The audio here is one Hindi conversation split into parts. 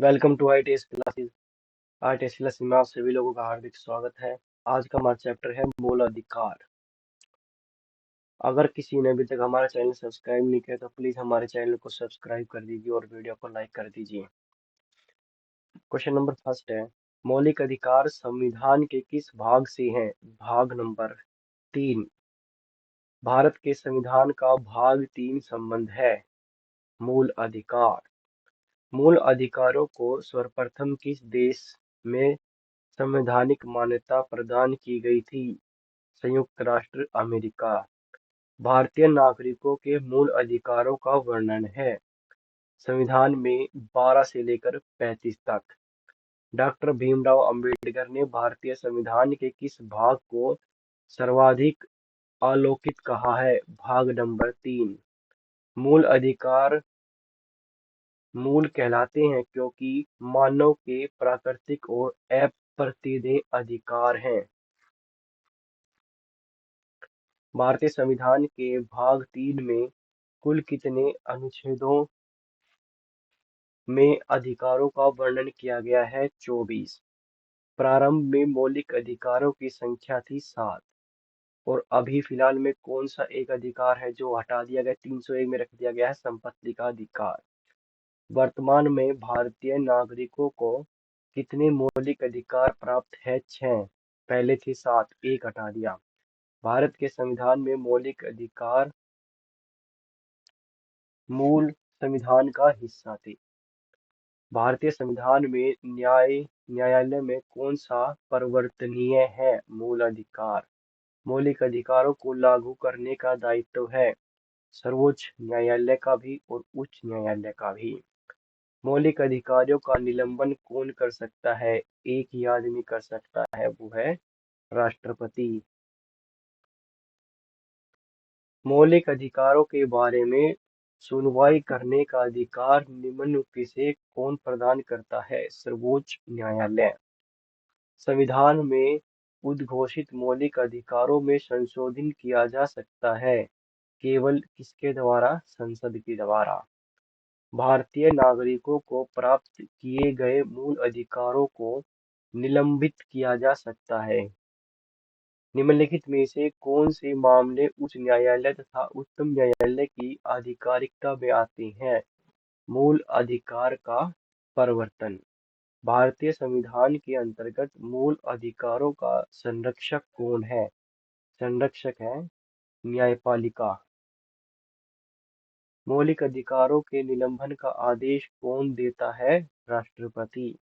Welcome to I test classes. I test classes में आप सभी लोगों का हार्दिक स्वागत है। आज का हमारा चैप्टर है मूल अधिकार। अगर किसी ने अभी तक हमारा चैनल सब्सक्राइब नहीं किया तो प्लीज हमारे चैनल को सब्सक्राइब कर दीजिए और वीडियो को लाइक कर दीजिए। क्वेश्चन नंबर फर्स्ट है, मौलिक अधिकार संविधान के किस भाग से हैं? भाग नंबर 3। भारत के संविधान का भाग 3 संबंध है। मूल अधिकार। मूल अधिकारों को सर्वप्रथम किस देश में संवैधानिक मान्यता प्रदान की गई थी? संयुक्त राष्ट्र अमेरिका। भारतीय नागरिकों के मूल अधिकारों का वर्णन है। संविधान में 12 से लेकर 35 तक। डॉक्टर भीमराव अंबेडकर ने भारतीय संविधान के किस भाग को सर्वाधिक अलौकिक कहा है? भाग नंबर 3। मूल अधिकार मूल कहलाते हैं क्योंकि मानव के प्राकृतिक और अप्रतिदेय अधिकार हैं। भारतीय संविधान के भाग 3 में कुल कितने अनुच्छेदों में अधिकारों का वर्णन किया गया है? 24। प्रारंभ में मौलिक अधिकारों की संख्या थी 7 और अभी फिलहाल में कौन सा एक अधिकार है जो हटा दिया गया? 301 में रख दिया गया है संपत्ति का अधिकार। वर्तमान में भारतीय नागरिकों को कितने मौलिक अधिकार प्राप्त है? 6। पहले थे 7, एक हटा दिया। भारत के संविधान में मौलिक अधिकार मूल संविधान का हिस्सा थे। भारतीय संविधान में न्यायालय में कौन सा परिवर्तनीय है? मूल अधिकार। मौलिक अधिकारों को लागू करने का दायित्व है सर्वोच्च न्यायालय का भी और उच्च न्यायालय का भी। मौलिक अधिकारों का निलंबन कौन कर सकता है? एक ही आदमी कर सकता है, वो है राष्ट्रपति। मौलिक अधिकारों के बारे में सुनवाई करने का अधिकार निम्नलिखित से कौन प्रदान करता है? सर्वोच्च न्यायालय। संविधान में उद्घोषित मौलिक अधिकारों में संशोधन किया जा सकता है केवल किसके द्वारा? संसद के द्वारा। भारतीय नागरिकों को प्राप्त किए गए मूल अधिकारों को निलंबित किया जा सकता है। निम्नलिखित में से कौन से मामले उच्च न्यायालय तथा उच्चतम न्यायालय की आधिकारिकता में आते हैं? मूल अधिकार का प्रवर्तन। भारतीय संविधान के अंतर्गत मूल अधिकारों का संरक्षक कौन है? संरक्षक है न्यायपालिका। मौलिक अधिकारों के निलंबन का आदेश कौन देता है? राष्ट्रपति।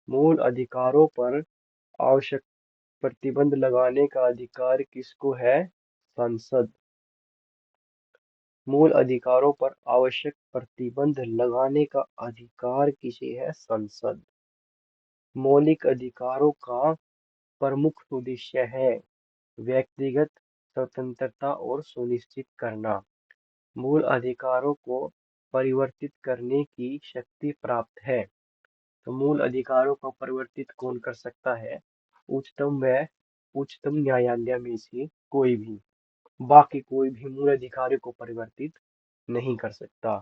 मूल अधिकारों पर आवश्यक प्रतिबंध लगाने का अधिकार किसको है? संसद। मूल अधिकारों पर आवश्यक प्रतिबंध लगाने का अधिकार किसे है? संसद। मौलिक अधिकारों का प्रमुख उद्देश्य है व्यक्तिगत स्वतंत्रता और सुनिश्चित करना। मूल अधिकारों को परिवर्तित करने की शक्ति प्राप्त है। तो मूल अधिकारों को परिवर्तित कौन कर सकता है? उच्चतम न्यायालय में से कोई भी। बाकी कोई भी मूल अधिकारों को परिवर्तित नहीं कर सकता।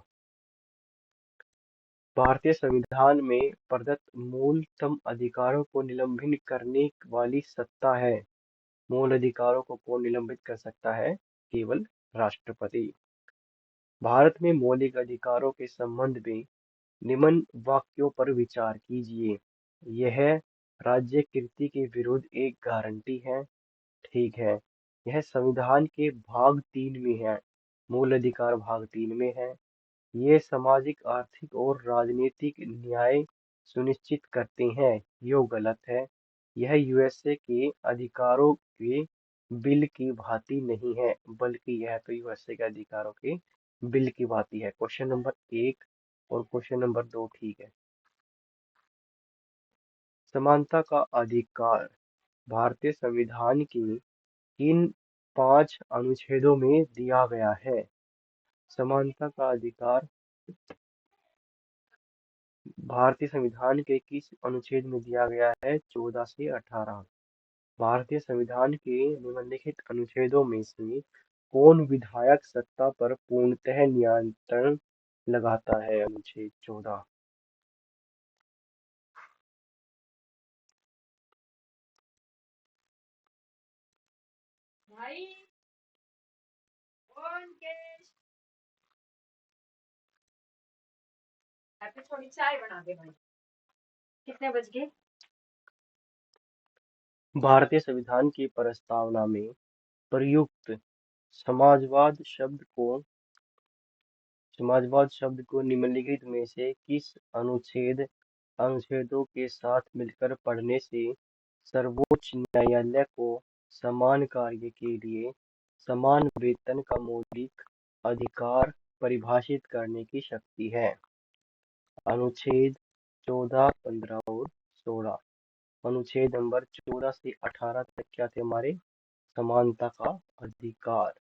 भारतीय संविधान में प्रदत्त मूलतम अधिकारों को निलंबित करने वाली सत्ता है। मूल अधिकारों को कौन निलंबित कर सकता है? केवल राष्ट्रपति। भारत में मौलिक अधिकारों के संबंध में निम्न वाक्यों पर विचार कीजिए। यह राज्य कृति के विरुद्ध एक गारंटी है। ठीक है। यह संविधान के भाग 3 में है। मूल अधिकार भाग 3 में है। ये सामाजिक, आर्थिक और राजनीतिक न्याय सुनिश्चित करते हैं। यो गलत है। यह यूएसए के अधिकारों के बिल की भांति नहीं है, बल्कि यह तो यूएसए के अधिकारों के बिल की भांति है। क्वेश्चन नंबर 1 और क्वेश्चन नंबर 2 ठीक है। समानता का अधिकार भारतीय संविधान के किन 5 अनुच्छेदों में दिया गया है? समानता का अधिकार भारतीय संविधान के किस अनुच्छेद में दिया गया है? 14 से 18। भारतीय संविधान के निम्नलिखित अनुच्छेदों में से कौन विधायक सत्ता पर पूर्णतः नियंत्रण लगाता है? अनुच्छेद 14। थोड़ी चाय बना दे भाई। कितने बज गए? भारतीय संविधान की प्रस्तावना में प्रयुक्त समाजवाद शब्द को निम्नलिखित में से किस अनुच्छेदों के साथ मिलकर पढ़ने से सर्वोच्च न्यायालय को समान कार्य के लिए समान वेतन का मौलिक अधिकार परिभाषित करने की शक्ति है? अनुच्छेद 14, 15 और 16। अनुच्छेद नंबर 14 से 18 तक क्या थे हमारे? समानता का अधिकार।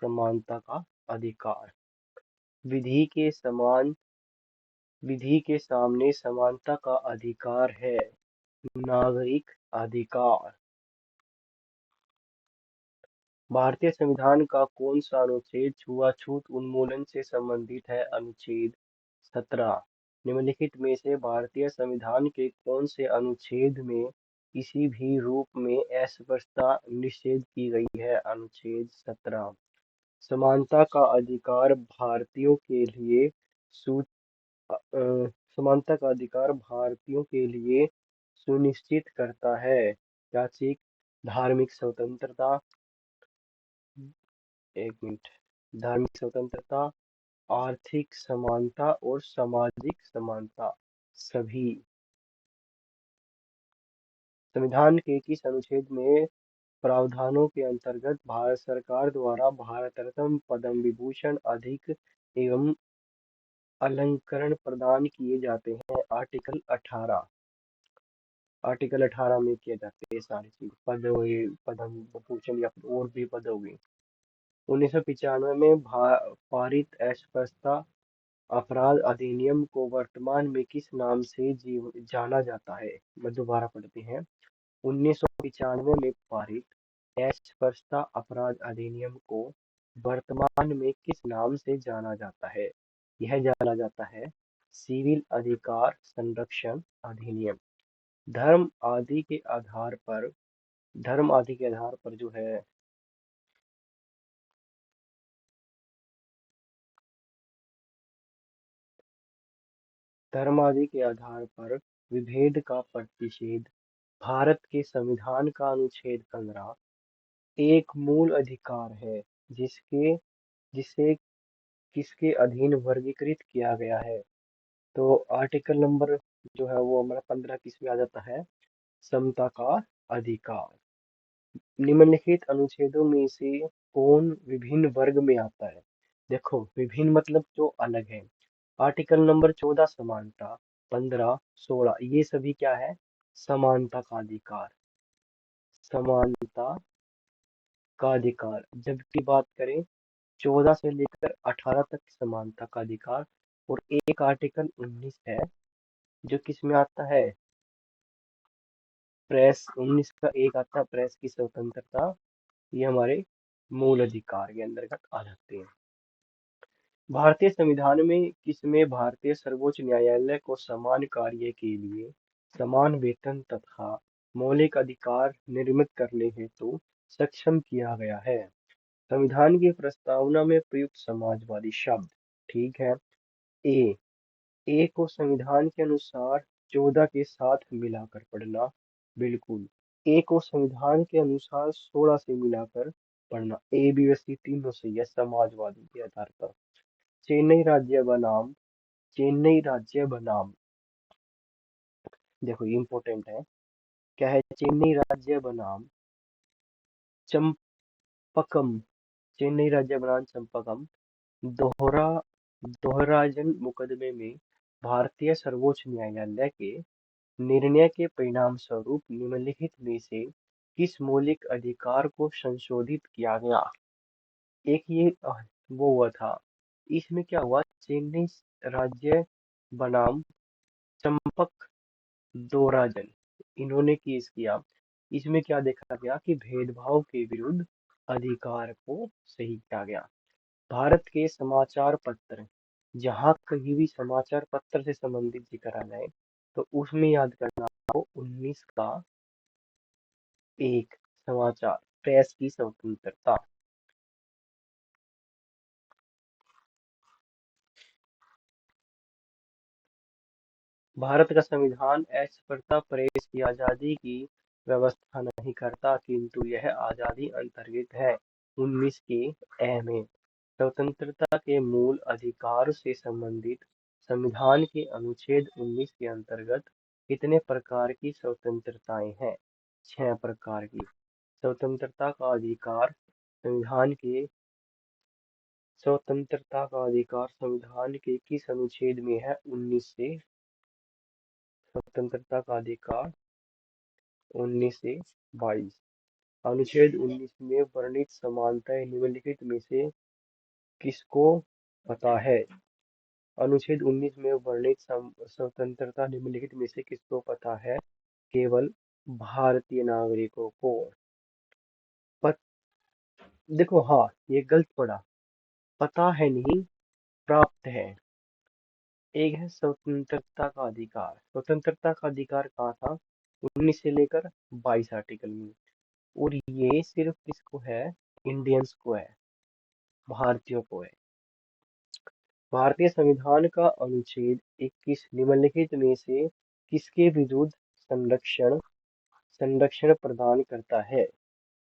समानता का अधिकार। विधि के समान विधि के सामने समानता का अधिकार है। नागरिक अधिकार। भारतीय संविधान का कौन सा अनुच्छेद छुआछूत उन्मूलन से संबंधित है? अनुच्छेद 17। निम्नलिखित में से भारतीय संविधान के कौन से अनुच्छेद में किसी भी रूप में अस्पृश्यता निषेध की गई है? अनुच्छेद 17। समानता का अधिकार भारतीयों के लिए सु समानता का अधिकार भारतीयों के लिए सुनिश्चित करता है। जातिक धार्मिक स्वतंत्रता, एक मिनट, धार्मिक स्वतंत्रता, आर्थिक समानता और सामाजिक समानता। सभी। संविधान के किस अनुच्छेद में प्रावधानों के अंतर्गत भारत सरकार द्वारा भारत रत्न, पद्म विभूषण, अधिक एवं अलंकरण प्रदान किए जाते हैं? आर्टिकल 18। आर्टिकल 18 में किए जाते हैं सारी चीज, पद हुए, पद्म विभूषण या फिर और भी पद हो गए। 1995 में पारित अस्पृश्यता अपराध अधिनियम को वर्तमान में किस नाम से जाना जाता है? मैं दोबारा पढ़ते हैं। 1995 में पारित अस्पृश्यता अपराध अधिनियम को वर्तमान में किस नाम से जाना जाता है? यह जाना जाता है सिविल अधिकार संरक्षण अधिनियम। धर्म आदि के आधार पर जो है धर्म आदि के आधार पर विभेद का प्रतिषेध भारत के संविधान का अनुच्छेद 15 एक मूल अधिकार है जिसके जिसे किसके अधीन वर्गीकृत किया गया है? तो आर्टिकल नंबर जो है वो हमारा 15 किस में आ जाता है? समता का अधिकार। निम्नलिखित अनुच्छेदों में से कौन विभिन्न वर्ग में आता है? देखो, विभिन्न मतलब जो अलग है। आर्टिकल नंबर 14 समानता, 15, 16 ये सभी क्या है? समानता का अधिकार। समानता का अधिकार। जबकि बात करें 14 से लेकर 18 तक समानता का अधिकार, और एक आर्टिकल 19 है जो किस में आता है? प्रेस 19 का एक आता है प्रेस की स्वतंत्रता। ये हमारे मूल अधिकार के अंतर्गत आ जाते हैं। भारतीय संविधान में किसमें भारतीय सर्वोच्च न्यायालय को समान कार्य के लिए समान वेतन तथा मौलिक अधिकार निर्मित करने हेतु सक्षम किया गया है? संविधान की प्रस्तावना में प्रयुक्त समाजवादी शब्द। ठीक है। ए ए को संविधान के अनुसार 14 के साथ मिलाकर पढ़ना। बिल्कुल। ए को संविधान के अनुसार 16 से मिलाकर पढ़ना। ए बी व सी तीनों सही है समाजवादी के आधार पर। चेन्नई राज्य बनाम चेन्नई राज्य बनाम देखो ये इंपॉर्टेंट है। क्या है? चेन्नई राज्य बनाम चंपकम। चेन्नई राज्य बनाम चंपकम दोहरा दोहराजन मुकदमे में भारतीय सर्वोच्च न्यायालय के निर्णय के परिणाम स्वरूप निम्नलिखित में से किस मौलिक अधिकार को संशोधित किया गया? एक ये वो हुआ था। इसमें क्या हुआ? चेन्नई राज्य बनाम चंपक दोहराजन, इन्होंने केस किया। इसमें क्या देखा गया कि भेदभाव के विरुद्ध अधिकार को सही किया गया। भारत के समाचार पत्र, जहाँ कहीं भी समाचार पत्र से संबंधित जिक्र आ जाए तो उसमें याद करना आपको 19 का एक, समाचार प्रेस की स्वतंत्रता। भारत का संविधान अस्पष्टता प्रेस की आजादी की व्यवस्था नहीं करता, किंतु यह आजादी अंतर्गत है। 19 के ए में स्वतंत्रता के मूल अधिकार से संबंधित संविधान के अनुच्छेद 19 के अंतर्गत कितने प्रकार की स्वतंत्रताएं हैं? 6 प्रकार की स्वतंत्रता का अधिकार संविधान के किस अनुच्छेद में है? 19 से स्वतंत्रता का अधिकार 19 से 22। अनुच्छेद 19 में वर्णित समानताएं निम्नलिखित में से किसको पता है? अनुच्छेद 19 में वर्णित स्वतंत्रता निम्नलिखित में से किसको पता है? केवल भारतीय नागरिकों को। पत, देखो, हाँ, ये गलत पड़ा। पता है नहीं, प्राप्त है। एक है स्वतंत्रता का अधिकार। स्वतंत्रता का अधिकार कहाँ था? 19 से लेकर 22 आर्टिकल में। और ये सिर्फ किसको है? इंडियंस को है, भारतीयों को है। भारतीय संविधान का अनुच्छेद 21 निम्नलिखित में से किसके विरुद्ध संरक्षण संरक्षण प्रदान करता है?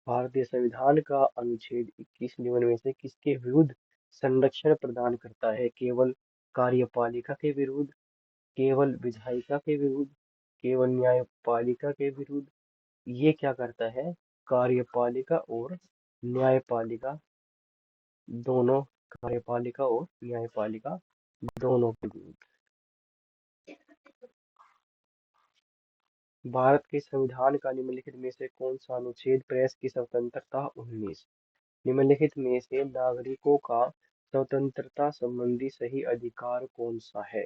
भारतीय संविधान का अनुच्छेद 21 निम्न में से किसके विरुद्ध संरक्षण प्रदान करता है? केवल कार्यपालिका के विरुद्ध, केवल विधायिका के विरुद्ध, केवल न्यायपालिका के विरुद्ध। ये क्या करता है? कार्यपालिका और न्यायपालिका दोनों, कार्यपालिका और न्यायपालिका दोनों के विरुद्ध। भारत के संविधान का निम्नलिखित में से कौन सा अनुच्छेद प्रेस की स्वतंत्रता? 19। निम्नलिखित में से नागरिकों का स्वतंत्रता संबंधी सही अधिकार कौन सा है?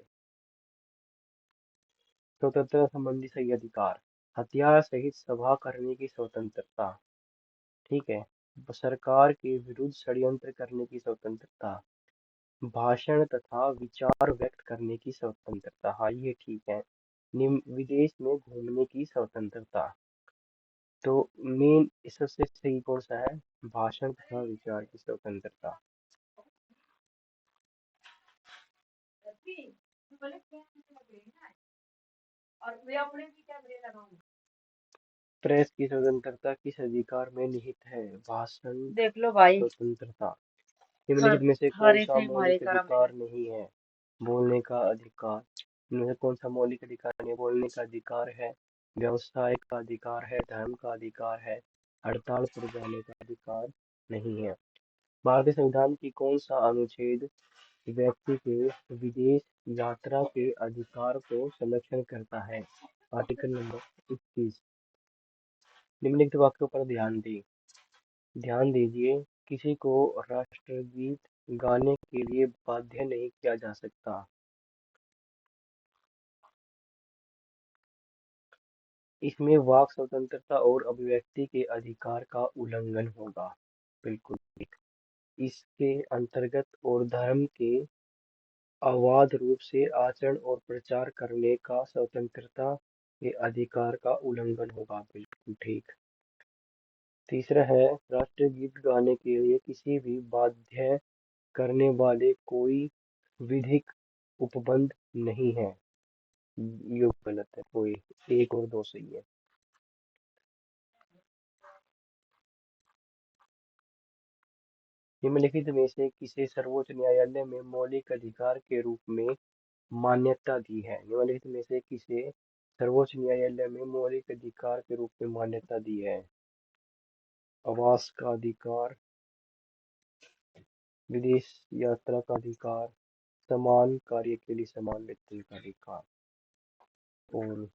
स्वतंत्रता संबंधी सही अधिकार: हथियार सहित सभा करने की स्वतंत्रता, ठीक है। सरकार के विरुद्ध षड्यंत्र करने की स्वतंत्रता, भाषण तथा विचार व्यक्त करने की स्वतंत्रता, हाँ ये ठीक है। विदेश में घूमने की स्वतंत्रता। तो मेन सबसे सही कौन सा है? भाषण तथा विचार की स्वतंत्रता। प्रेस की स्वतंत्रता किस अधिकार में निहित है? भाषण देख लो भाई, स्वतंत्रता। निम्नलिखित में से कौन थारे सा से हमारे मौलिक कर्म अधिकार नहीं है? बोलने का अधिकार। इनमें से कौन सा मौलिक अधिकार नहीं है? बोलने का अधिकार है, व्यवसाय का अधिकार है, धर्म का अधिकार है, हड़ताल पर जाने का अधिकार नहीं है। भारतीय संविधान की कौन सा अनुच्छेद व्यक्ति के विदेश यात्रा के अधिकार को संरक्षण करता है? Article number 21। निम्नलिखित वाक्यों पर ध्यान दीजिए। किसी को राष्ट्रगीत गाने के लिए बाध्य नहीं किया जा सकता। इसमें वाक स्वतंत्रता और अभिव्यक्ति के अधिकार का उल्लंघन होगा। बिल्कुल ठीक। इसके अंतर्गत और धर्म के अबाध रूप से आचरण और प्रचार करने का स्वतंत्रता के अधिकार का उल्लंघन होगा। बिल्कुल ठीक। तीसरा है, राष्ट्रीय गीत गाने के लिए किसी भी बाध्य करने वाले कोई विधिक उपबंध नहीं है। ये गलत है, कोई 1 और 2 सही है। निम्नलिखित में से किसे सर्वोच्च न्यायालय में मौलिक अधिकार के रूप में मान्यता दी है? निम्नलिखित में से किसे सर्वोच्च न्यायालय में मौलिक अधिकार के रूप में मान्यता दी है? आवास का अधिकार, विदेश यात्रा का अधिकार, समान कार्य के लिए समान वेतन का अधिकार। और